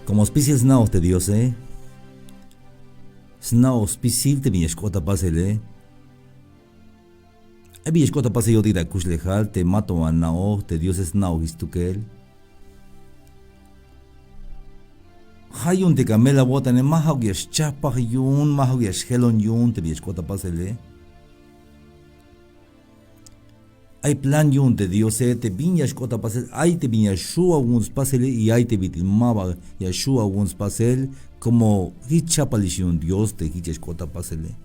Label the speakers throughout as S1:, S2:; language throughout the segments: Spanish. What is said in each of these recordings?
S1: Como spisil snao te Dios, snao spisil te biñescota pasele. E biñescota pase yo tira kuslejal te mato a nao te Dios snao histukel. Hayun te camela bota ne mahagias chapa yun mahagias helon yun te biñescota pasele. Hay plan yun te Dios te viñas cota pasel, hay te viñas shua uns pasel y hay te vitilmaba ya shua uns pasel como hichapalish yun Dios te hiches cota pasel.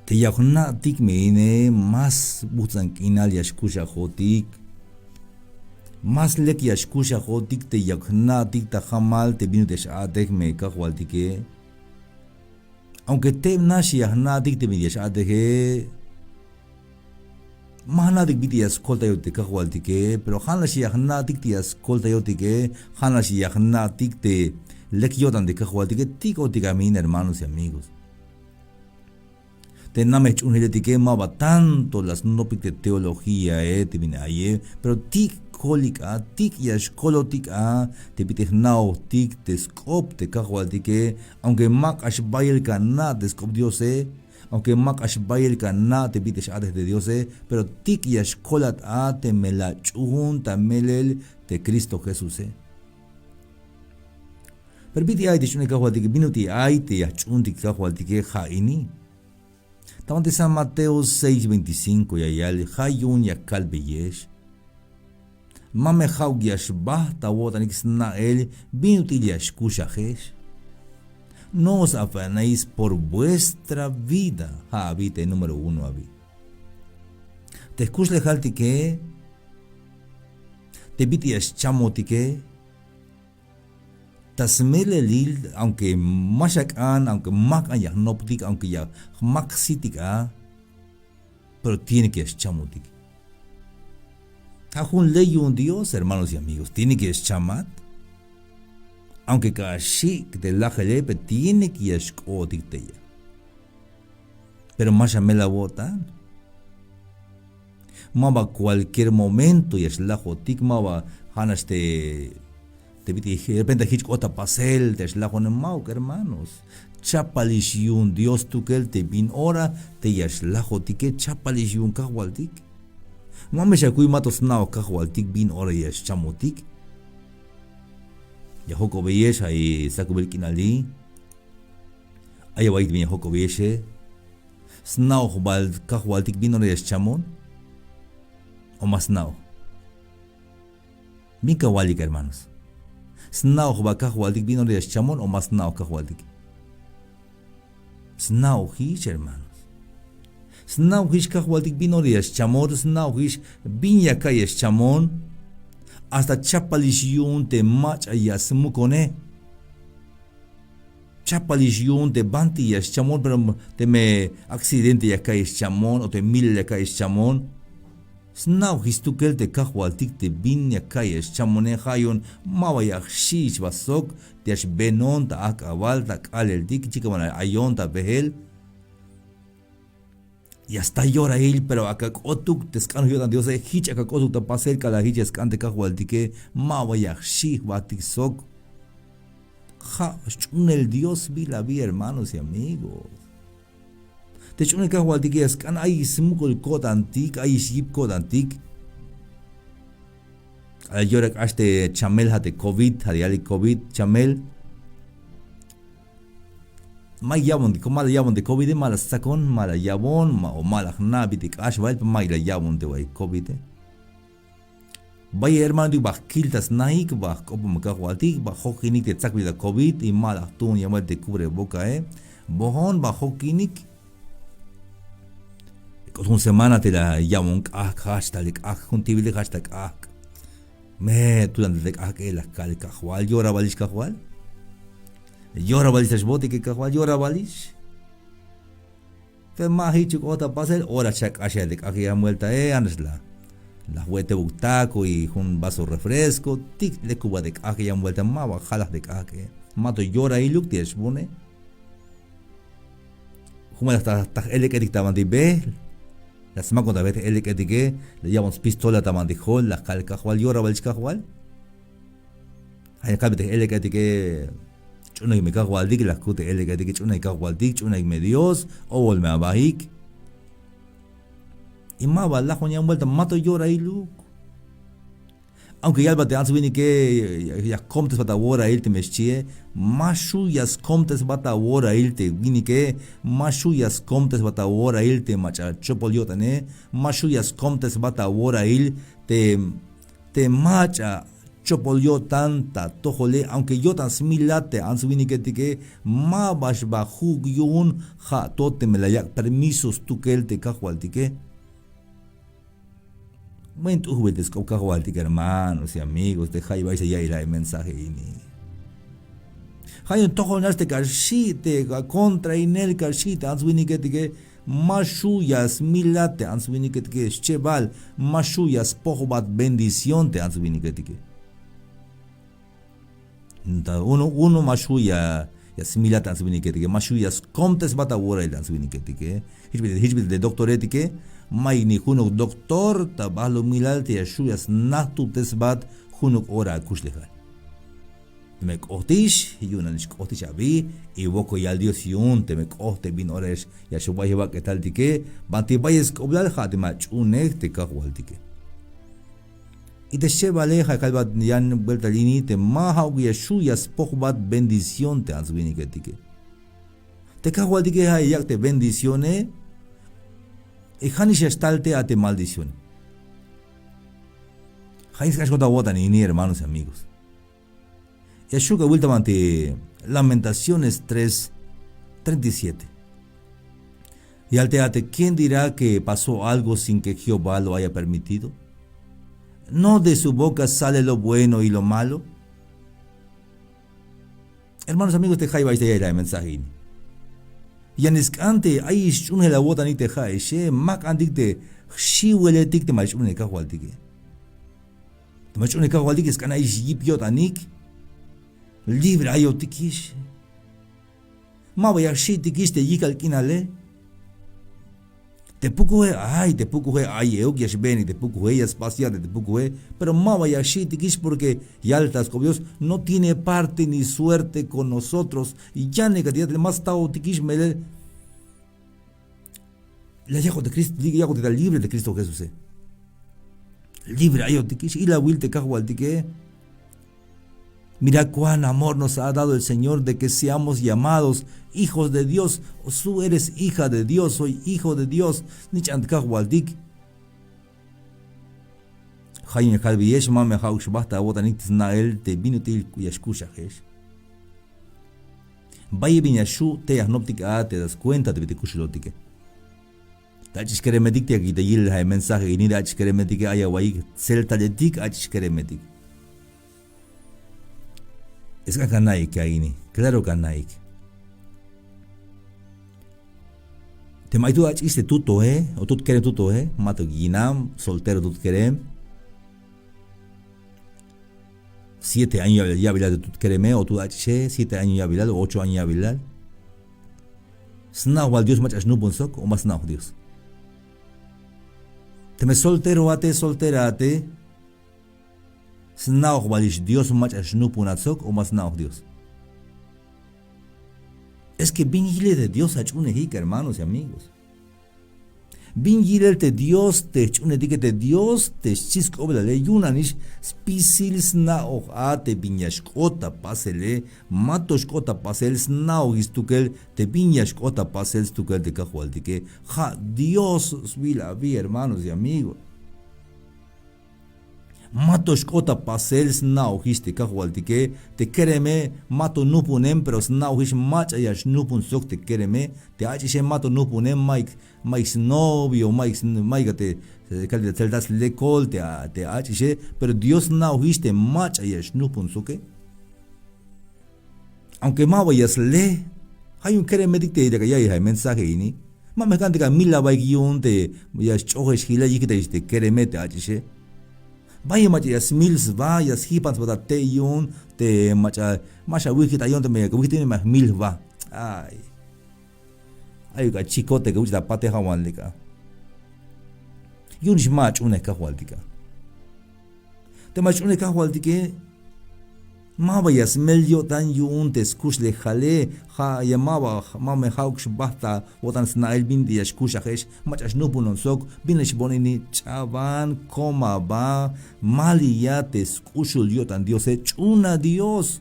S1: Te yahna tik meine más butzan kinal yashkusha jotik. Más lek yashkusha jotik te yahna tik ta jamal te vino te shatek me kahwaltike. Aunque te nashi yahna tik te vino shatek mahnadik bitias kolta yote kahwaltike, pero hanashi yahnatik tias kolta yotike, hanashi yahnatik te lekyotan de kahwaltike, tico ticamin hermanos y amigos. Te namech unhiletike maba tanto las nopik de teología te vine aye, pero tik kolika, tik yashkolotik te pitechnao tik te skop te kahwaltike, aunque mak ashbayel kana te skop diose, aunque mak ashbayel kana te pites ades de Dios, pero tik yashkolat te melachun ta melel te Cristo Jesús. Permiti ay te shune kahwaltike binuti ay te yachun tik kahwaltike jaini. Tamante San Mateo 6:25 yayal hayun yakal beyesh. Mame haug yashbah ta wotanik snael binuti yashkushahesh. No os afanéis por vuestra vida. Habite número 1 abi. Te escuchle haltike. Te bitias chamotike. Tasmele lil, aunque mashak aunque mak ya noptik, aunque ya maksitik pero tiene que es chamotik. Ajun ley un Dios, hermanos y amigos, tiene que es chamat. Aunque kashik de la jalepe tiene que escotik teya. Pero más me la bota. Maba cualquier momento y es la jotik maba hanas te viti de repente hitch ota pasel te es la jonen mau hermanos. Chapalish yun Dios tukel te bin ora te yash la jotike chapalish yun kahwaltik. Mame shakui matos nao kahwaltik bin ora yash chamotik. Ya hoko beyesh ay sakubel kinali ay wait bin hoko beyeshe snao hobal kahwaltik bin ora yash chamon o mas nao mika walik hermanos snao hobal kahwaltik bin ora yash chamon o mas nao kahwaltik snao hish hermanos snao hish kahwaltik bin ora yash chamon snao hish bin yaka yash chamon hasta chapalish te mach ayas mukone. Chapalish te banti yas chamon, pero te me accidente ya caes chamon o te mil ya caes chamon. Snau histukel te kahwaltik te bin ya caes chamone hayon mawa ya shish basok te ash benon ta akawal ta kalel dik chikaman ayon ta behel. Y hasta llora él, pero acá otuk te scan yo Dios hich acá otuk te pasel cada hich scan te kahwaltike mawa ya shi batik sok. Ja, chun el Dios vi la vi hermanos y amigos. Te chun el kahwaltike scan ay smukol kod antik, ay ship kod antik. Al llora hasta chamel hate COVID, hadiali COVID chamel. May yabon ko mala yabon de COVID mala sakon mala yabon o mala nabitik ashwal may la yabon de way COVID. Bay hermano di bakiltas naik bak ko makahwaltik ba hokinik te tsakbi da COVID y mala tun yamal de cubre boca bohon ba hokinik ko un semana te la yabon hashtag juntibil hashtag me tu dan de la kal kahwal yora balish kahwal. Llora balish bote que kahwal llora balish. Fe mahi chukota pasel ora chak asha de kahia vuelta anasla. La huete butaco y un vaso refresco tic le cuba de kahia vuelta ma bajalas de kahia. Mato llora y look ties bone. Como hasta el que dictaban de be. La semana cuando vete el que digue le llamamos pistola taman de hol la kahwal llora balish kahwal. hay calvete ele que chuna me cago al dik la cute ele que chuna cago al dik chuna me Dios o vol me abahik y más bala joña vuelta mato llora y look aunque ya bate antes vini que ya comtes bata wora ilte meschie mashu yas comtes bata wora ilte vini que mashu yas comtes bata wora ilte macha chopoliota ne mashu yas comtes bata wora il te macha chopolio tanta tojole aunque yo tan similate antes vini que ma bash ba jugyun ja tote me la ya permisos tu que el te cajualtique. Bueno, tú juguetes con cajualtic, hermanos y amigos, de Jai vais a ir el mensaje y ni. Jai un tojo naste carchite, contra inel carchite, ans winiketike, mashuyas milate, ans winiketike, cheval, mashuyas pojobat bendición te ans winiketike. Uno mashuya, yas milate ans winiketike, mashuyas comtes batawora el ans winiketike, hijbit de doctoretike. Maigni hunuk doctor tabalo milalte yashuyas natu tesbat hunuk ora kushlejar. Temek ohtish yunanish ohtish abi y boko yal Dios yun temek ohte bin oresh yashubay ba que tal tike banti bayes oblal hatima chunek te kahwaltike. Y te chevale kalbat yan vuelta lini te maha yashuyas pohbat bendición te answiniketike. Te kahwaltike hayak te bendiciones. Y Hanish estalte a te maldición. Hanis Kashkota votan ni hermanos y amigos. Yashuka últimamente Lamentaciones 3:37. Y alteate, ¿quién dirá que pasó algo sin que Jehová lo haya permitido? ¿No de su boca sale lo bueno y lo malo? Hermanos amigos, te jai vais de ir a mensaje. Yaniscante ay un la bota ni te jai she mak andikte shiweletik te mach un ka waltike te mach un ka waltike es kana is yipiot anik libre ayo tikish ma vaya shi tikish te yikal kinale te pukuhe ay eu que es beni te pukuhe ya espacial te pukuhe pero ma vaya shi tikish porque yaltas con Dios no tiene parte ni suerte con nosotros y ya negativamente más tao tikish mele la yago de Cristo yago de libre de Cristo Jesús libre ayo tikish y la will te kahwaltike. Mira cuán amor nos ha dado el Señor de que seamos llamados hijos de Dios. O tú eres hija de Dios, soy hijo de Dios. Nichant kahwaldik. Hayin kalbiyesh mame haush basta botanik nael te binutil kuyashkusha hesh. Vaya viñashu te agnoptica te das cuenta de bitikushlotike. Tachis keremedik te aquí te yil hay mensaje y ni tachis keremedik haya waik celta de dik achis keremedik. Es que Kanaik ahí, claro Kanaik. Te maitu achiste tuto o tut querem tuto mato guinam, soltero tut querem. 7 años ya bilal de tut quereme o tu achiche, 7 años ya bilal, 8 años ya bilal. Snau al Dios mach asnu bonsok o mas nau Dios. Te me soltero ate. Snauch, weil ich Dios mach ashnupunatzok o más nauch Dios. Es que bin gile de Dios achunehik, hermanos y amigos. Bin gile te Dios te chunehik te Dios te chisk oblale yunanish spisil snauch ate binyashkota pasele matoshkota pasel snauch istukel te binyashkota pasel stukel de kahualdike. Ja, Dios vila vi, hermanos y amigos. Matos kota pasel snau histe kahwaltike te kereme mato nupunem pero snau hish mach ayash nupun sok te kereme te achishe mato nupunem Mike novio Mike te calde celdas le col te achishe pero Dios nau histe mach ayash nupun soke aunque ma vayas le hay un kereme dicte de que ya hay mensaje ini ma me canta mila baigiyun te yash chohesh hila yikite te kereme te achishe vaya macha mils vayas hipans bata te yun te macha wiki ta yon te me wiki tiene más mil va ay ka chicote que usa pate hawan lika yunish mach une ka hwaltika te mach une ka hwaltike Maba yas melio tan yun te skush le jale ha yamaba mame hauksh basta wotan snail bin di skush ahesh machas no punon sok binish bonini chavan koma ba malia te skushul yotan Dios chuna Dios.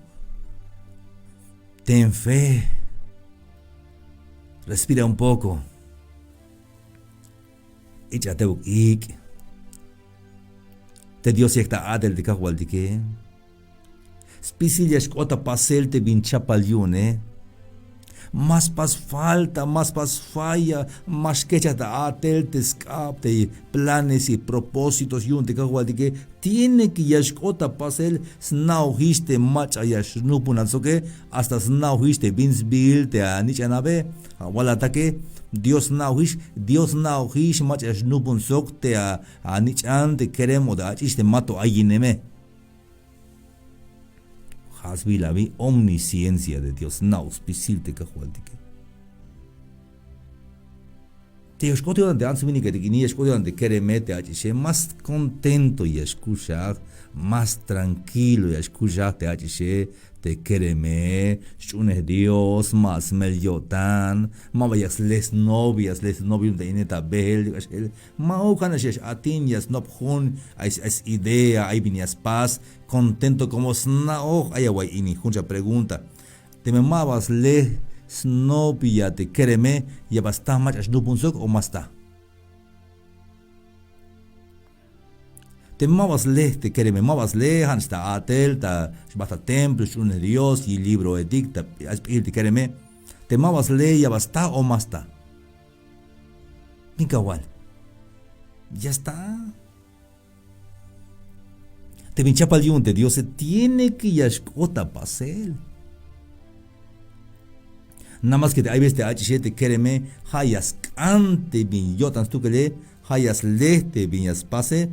S1: Ten fe. Respira un poco. Échate ik. Te Dios yekta adel de kahwaldike. Spisillas kota paselte bin chapaliune. Más pas falta, más pas falla, más que chata atel te escapte planes y propósitos y un te que tiene que yashkota pasel snauhiste macha yashnupunan soke hasta snauhiste bins bil te anichanabe wala take Dios nauhish macha yashnupun sok te anichan te queremos da achiste mato ayineme. Hasbi la vi omnisciencia de Dios naus pisilte kahualdike. Te escotio ante ansumini que ni escotio ante queremete achishe más contento y escuchar, más tranquilo y escuchar te achishe te quereme, shune Dios más meliotan, ma vayas les novios de ineta bel, ma o kanashesh atin yas nopjun, es idea, hay vinias paz, contento como snaoj, ayawai ini, juncha pregunta, te me mabas le snobia te quereme, ya basta mach ashnupunsok o masta. Te mabas le te quereme, mabas le, hansta atel, ta basta templo, shune Dios, y libro edicta, aspir te quereme, te mabas le, ya basta o masta. Minkawal. Ya está. Te vinchapa el yunte, Dios se tiene que yashkota pasel. Nada más que hay veces te h7 quereme, hayas cante bin yotan stukele, hayas leste viñas pase,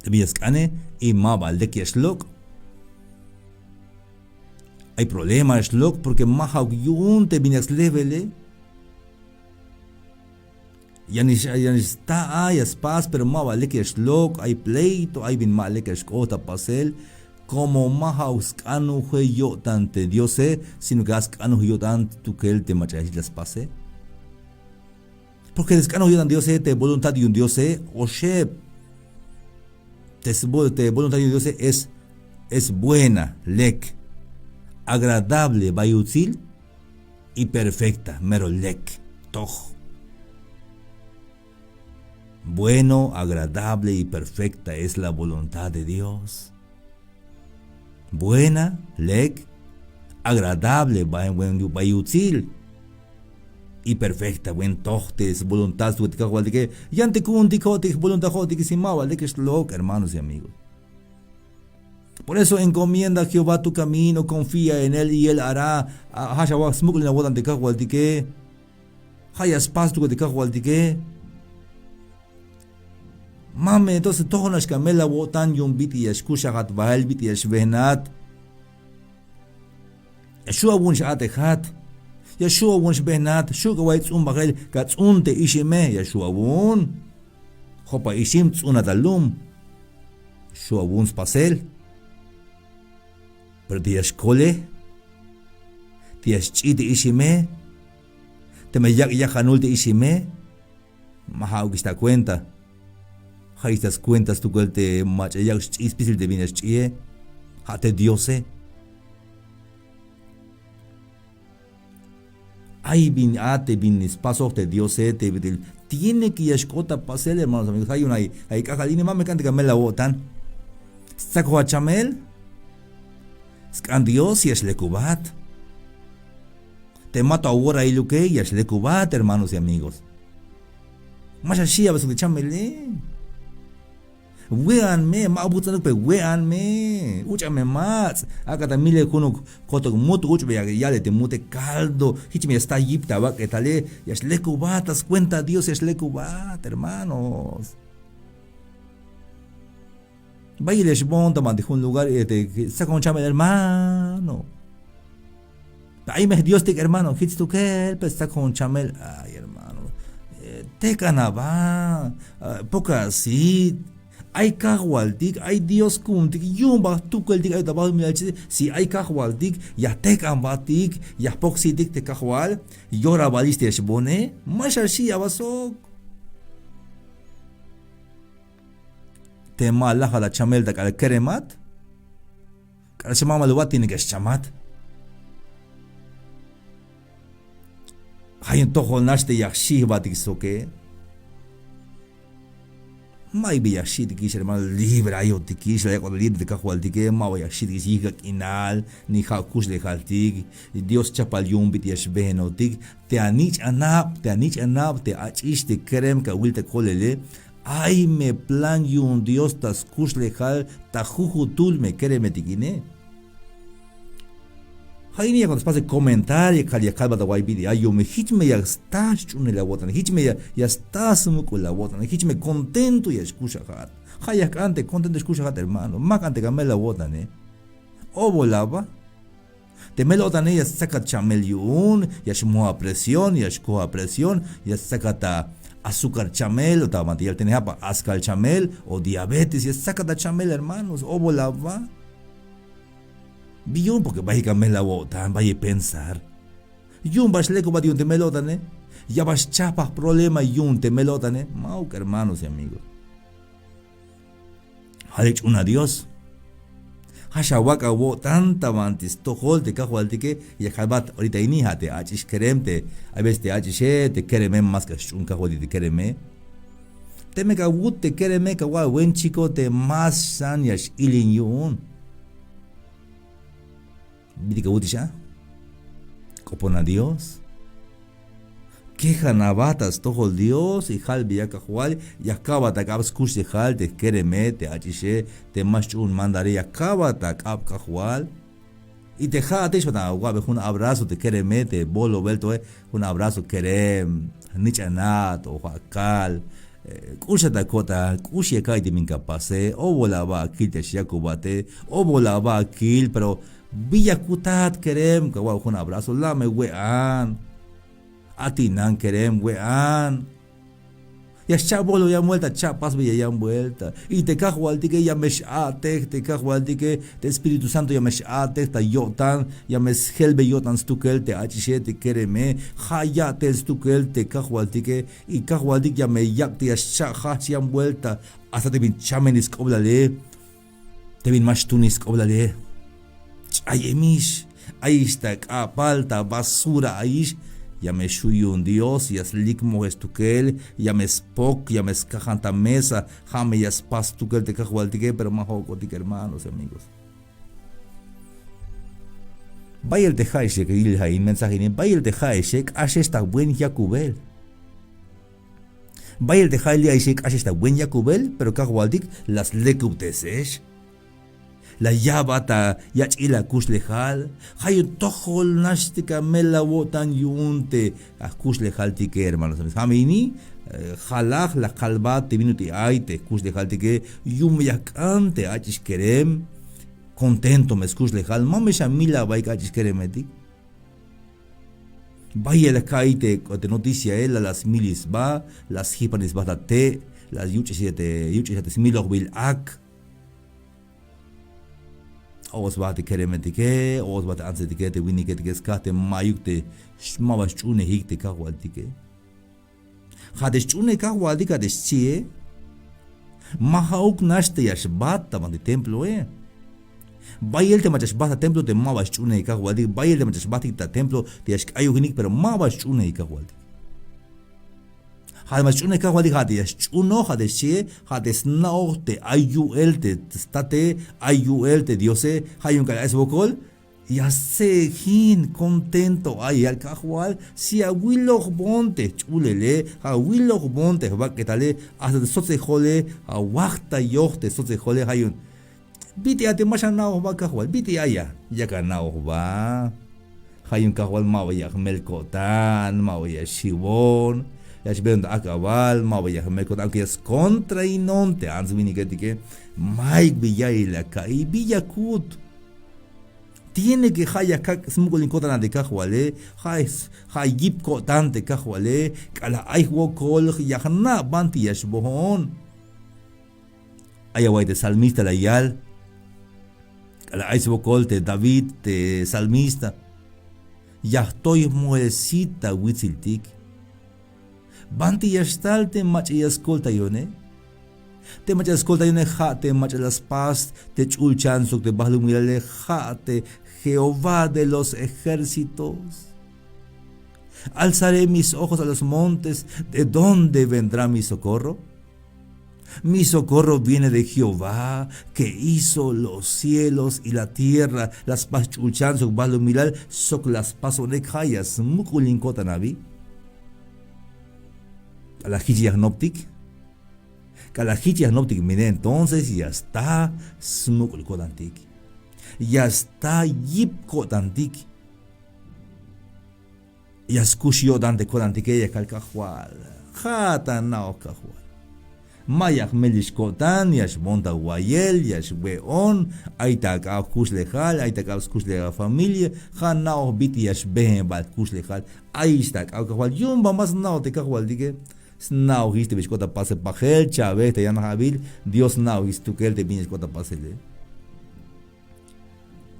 S1: viñas cane, y mabal de que shlok. Hay problema shlok porque mahau yunte viñas levele. Ya ni está hay paz, pero mabal de que shlok, hay pleito, hay bin mal de que shkota pasel. Como mahaus kanu yo tante Diose, sino que as kanu yo tante tu que él te machas las pase. Porque descano yo tan Diose te voluntad de un Diose, o she te voluntad de un Diose es buena, lek, agradable, bayutil y perfecta, mero lek, toj. Bueno, agradable y perfecta es la voluntad de Dios. Buena, lek, agradable, bayutil y perfecta, buen tohtes, voluntad, que yante kunti kotik, voluntad jotik, simaba, lek es loca, hermanos y amigos. Por eso encomienda a Jehová tu camino, confía en él y él hará. Hashawa smukul na wodan de kahwaldike, hayas pas tu de kahwaldike. Mame, entonces todo nos camela wotan yun biti yashkusha hat bael biti yashvenat. Yeshua wunsh atehat. Yeshua wunsh benat. Shuka waits bagel katsunte ishime. Yeshua wun. Hopa ishim tsunat alum. Yeshua wuns pasel. Pero te yashkole. Te yashchite ishime. Te me yakanul te ishime. Mahau que esta cuenta. Hay estas cuentas tu que te macha ya especial de bienes chie, hate Diose. Hay bin ate bin espacio de Diose te vitil. Tiene que yashkota pasel hermanos amigos. Hay cajaline mame cante camela botan. Saco a chamel. Scan Dios y es lecubat. Te mato ahora y lo que y es lecubat hermanos y amigos. Más así a veces de chamele. Weanme, maabutan pe weanme, uchame mats. Acá también le kuno koto mutu uchbe ya le te mute caldo. Hichme está yipta va que tale ya es lecubatas cuenta Dios es lecubat hermanos. Vaya les bonta man de un lugar te saca un chame hermano. Ahí me Dios te hermano, hits tu que pues saca un chamel, ay hermano. Te canaba, poca así. ay kahwaltik, ay Dios kuntik, yumba tukeltik ay tabal milachite, si ay kahwaltik, ya tekan batik, ya poxitik te kahwal, yora baliste shbone, masharshi abasok. Te malaha la chamel da kal keremat, kal shama luat tiene que chamat. Hayin toho nashte yakshi batik soke. Mai be yakshi tikish hermano libre ayo tikish la con libre de kahwal tike ma wa yakshi tikish yiga kinal ni ha kush le haltik Dios chapal yum bit yashbeno tik te anich anap te achish te kerem ka wil te kolele ay me plan yun Dios tas kush le hal ta juju tul me kerem tikine. Haini ya cuando pase comentario kali kalba da wai video ayo me hitme ya estás chune la botan hitme ya estás mu con la botan hitme contento ya escucha hat haya cante contento escucha hat hermano ma cante camela botan o volaba te melotan ya saca chamel yun ya shmo a presión ya shko a presión ya saca ta azúcar chamel o ta material tenía pa azúcar chamel o diabetes ya saca ta chamel hermanos o volaba. Yun porque básicamente la botan, vaya a pensar. Yun vas leco para yun te melotane. Ya vas chapas problema yun te melotane. Mauca hermanos y amigos. Halech un adiós. Hashawaka wo tanta mantis tohol te cajualtique y acabat ahorita iníjate achish keremte. A veces te achishe te kereme más que un cajuali te kereme. Te me cagut te kereme kawa buen chico te más san yash ilin yun. Viti que butisha, copona Dios, queja nabatas tojo Dios y hal viaca jual y acaba ta cabs kush hal te kereme te achishe te machun mandare y acaba ta cab cajual y te jate shona guabe un abrazo te kereme te bolo velto un abrazo kerem nichanat o hakal kusha ta kota kushi kai te mincapase o volaba kil te shakubate o volaba kil pero Villa kutat kerem kawa un abrazo la me wean atinan kerem wean ya chabolo ya vuelta chapas villa ya vuelta y te cajualtique ya meshate te cajualtique te Espíritu Santo ya meshate ta yotan ya meshelbe yotan stukel te achishe te kereme haya te stukel te cajualtique y cajualtique ya me yakte ya chaha ya vuelta hasta te bin chamenis koblale te bin mashtunis koblale Ay emish, ahí está palta basura ahí, ya me shuyo un Dios, ya slik mojes tukel, ya me spok, ya me escajanta mesa, jame ya spas tukel te cajualtique, pero majo cotique hermanos amigos. Vaya el te jaishek, il hain mensaje, vaya el te jaishek, ashe está buen Jacubel. Vaya el te jaishek, ashe está buen Jacubel, pero cajualtic las lekubtesesh. La yabata yachila kuslehal hayun tohol nashtika mela wotan yunte a kuslehal tike hermanos hamini halaj la kalbat te minuti aite kuslehal tike yum yakante achis kerem contento mes kuslehal mamesha mila baika achis keremetik vaya la kaite de noticia ela las milis ba las hipanis batate las yuchisiete smilog bil ak Os bate keremetike, os bate ansetike, te winiketike skate mayukte, shmabas chune hikte kahualtike. Hades chune kahualtika de chie, mahauk nashte yashbata man de templo Bayel te machashbata templo te mabas chune kahualtik, bayel te machashbata templo te yashk ayuhinik, pero mabas chune kahualtik. Hades chune kahualtik hades chuno hades chie, hades naote ayuel te state ayuel te diose, hayun kala es bokol, ya se hin contento ay al kahual, si aguilo bonte chulele, aguilo bonte baketale, hasta de sote jole, a wakta yochte sote jole hayun. Biti ate mashanao ba kahual, biti aya, ya kanao ba. Hayun kahual mawaya melkotan, mawaya shibon. Ya ven a cabal, ma voy a me contar que es contra y non te ans vini que Mike Villa y la kai Villa Kut tiene que haya kak smugglin kotana de kahuale hay gip kotante kahuale kala ay wo kol yahna banti yashbohon Ayaway de salmista la yal. La aisbocol de David de salmista. Ya estoy muecita huitziltik. Banti yastal te mach y escolta yone. Te mach escolta yone jate mach las paz te chulchansuk te bahlumilale jate Jehová de los ejércitos. Alzaré mis ojos a los montes, ¿de dónde vendrá mi socorro? Mi socorro viene de Jehová, que hizo los cielos y la tierra. Las paz chulchansuk bahlumilal sok las pasonekayas mukulinkotanabi. A la Hijiagnoptic. Que a la Hijiagnoptic, mire, entonces ya está Smukulkotantik. Ya está Yipkotantik. Ya escuchó Dante Kotantik, ella calcajual. Jata nao cajual. Mayak melishkotan, yash monta guayel, yash weon, aita ka kuslejal, aita ka kusleja familia, han nao biti yash behen bal kuslejal, aista ka cajual. Yumba más nao te cajual, dije. Snau histe biskota pase pajel, chave te llama Jabil, Dios nau histu que él te viene escota pasele.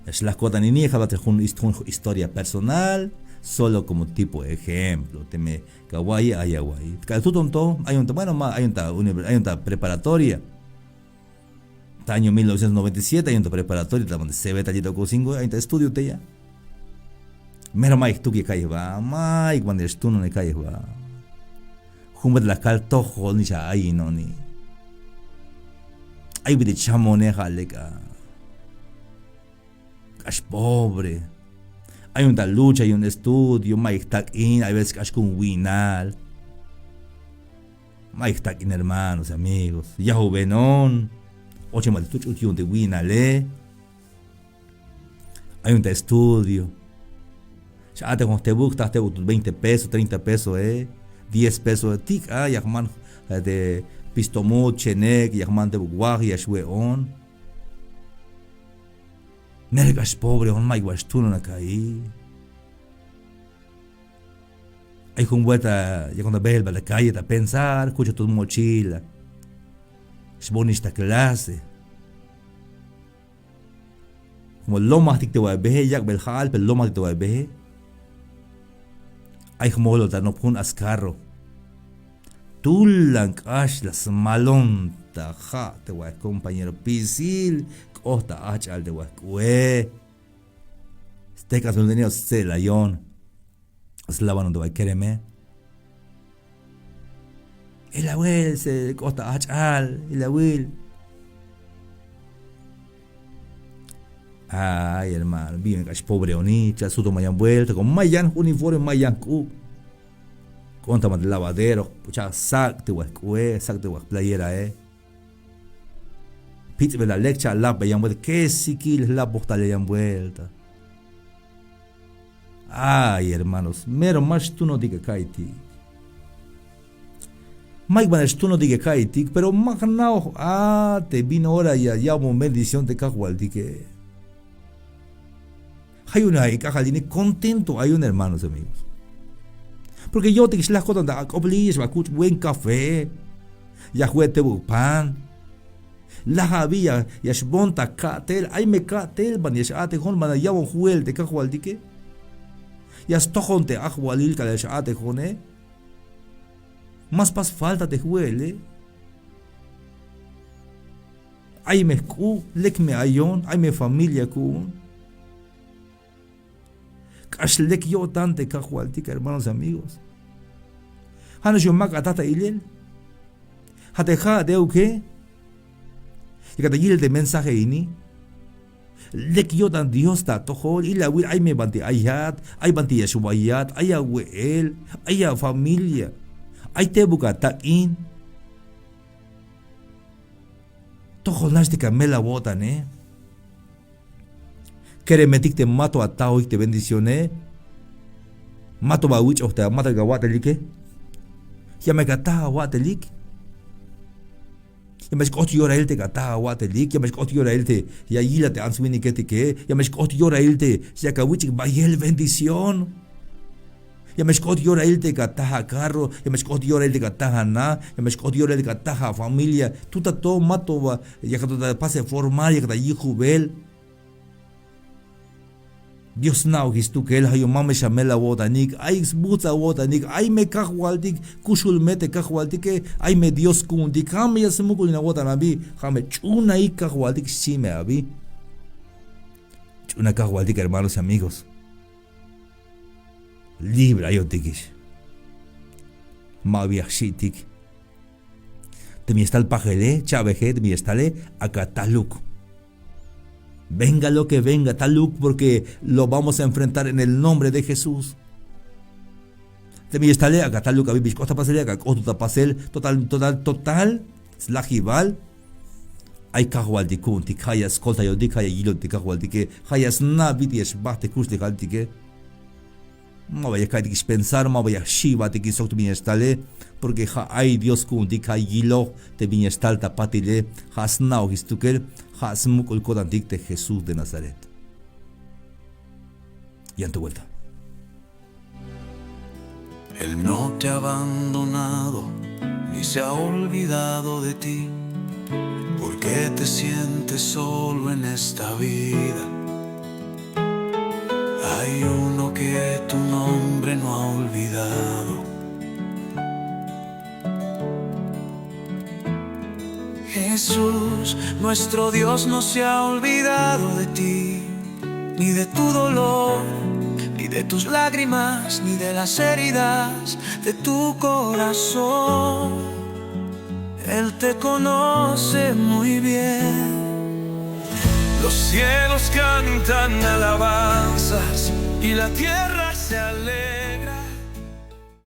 S1: Es la cota ni nieja va a historia personal, solo como tipo de ejemplo. Te me kawaii ayawaii. Cada tu tonto, hay un bueno, hay una preparatoria. Año 1997 hay una preparatoria, donde se ve tallito con 5, hay un estudio te ya. Mero Mike tú que caes va, Mike cuando tú no le caes va. Humet la cal tojo ni ya ahí no ni. Hay de chamone jaleka. Cash pobre. Hay una lucha, hay un estudio, Mike tag in, hay veces cash con winal. Mike tag in hermanos, amigos. Yahu benon. Oche mal tu chuki de winale. Hay un estudio. Ya te con este book, te 20 pesos, 30 pesos, 10 pesos de tic, yahman de pistomo, chenek, yahman de buguag, yashweon. Mergas pobre, on mai guastuno na caí. Hay con vuelta, ya cuando ve la calle, a pensar, escucha tu mochila. Es bonita clase. Como lo más que te voy a ver, ya belhal, pero lo más que te voy a ver. Hay como lo no pun ascarro. Tulang ash las malonta ja te voy compañero pisil costa ach al de we. Este caso no tenía se layón. Slava no te voy quereme. El abuel se costa ach al el abuel. Ay, hermano, bien, que es pobre onita, su toma ya vuelta, con mayan uniforme, mayan cu. Conta más de lavadero, pucha, sac de huescue, sac de playera, Pizza la leccha, la vayan vuelta, que si quieres la bosta le hayan vuelta. Ay, hermanos, mero más tú no digas kaiti. Mike van tú no digas kaiti, pero más no, te vino ahora ya una bendición de cajual, dije. Hay una caja de contento, hay un hermanos amigos. Porque yo te quise las cosas de oblis, va buen café, ya juguete pan, la javía, ya shbonta catel, ay me catel, van ya ate hon, van ya un juel de cajual dique, ya stojonte ajualil que ya ate hone, más pas falta de juel, ay me cu, lek me ayon, ay me familia cu. Ashlek yo tante cajualtica, hermanos amigos. Hanos yo mac atata ilel. Hateja de uke. Y cada yil de mensaje ini. Lek yo tan Dios ta tohol. Y la will ay me banti ayat. Ay banti yashubayat. Ay aweel. Ay familia. Ay te buka ta in. Tohol nas de camela botan, Kere metik te mato a tao te bendicioné. Mato ba wich o te mata gawatelike. Ya me gata watelik. Ya me skot yora elte gata watelik. Ya me skot yora elte. Ya yila te answini que te que. Ya me skot yora elte. Ya ka wich ba yel bendición. Yameshkot yora el te kataja carro, yameshkot yora el te kataja na, yameshkot yora el te kataja familia. Tuta to mato va, ya que te pase formal, ya que te jubel. Dios nao gistu que el hayo mame shamela wotanik, ay xbuta wotanik, ay me kahwaltik, kushul mete kahwaltik, ay me Dios kundik, hame ya semukul wotanabi, hame chuna y kahwaltik shime abi. Chuna kahwaltik, hermanos y amigos. Libra yo tikish. Mavia shitik. Te mi está el pajele, chaveje, te mi está le akataluk. Venga lo que venga, taluk, porque lo vamos a enfrentar en el nombre de Jesús. Te mi está le akataluk, abibis, costa pasel, akatuta pasel, total, slajival. Hay kahwaldikun, tikayas, kolta yodikaya, yilot tikahwaldike, hayas nabitish, bate kush de no vaya a caer pensar, no vaya a shiva te quiso tu bienestale, porque ja hay Dios kun dika yilo te bienestal tapatile, has nao gistukel, has mukul kodantik de Jesús de Nazaret. Y en tu vuelta.
S2: Él no te ha abandonado, ni se ha olvidado de ti, porque te sientes solo en esta vida. Hay uno que tu nombre no ha olvidado. Jesús, nuestro Dios no se ha olvidado de ti, ni de tu dolor, ni de tus lágrimas, ni de las heridas de tu corazón. Él te conoce muy bien. Los cielos cantan alabanzas y la tierra se alegra.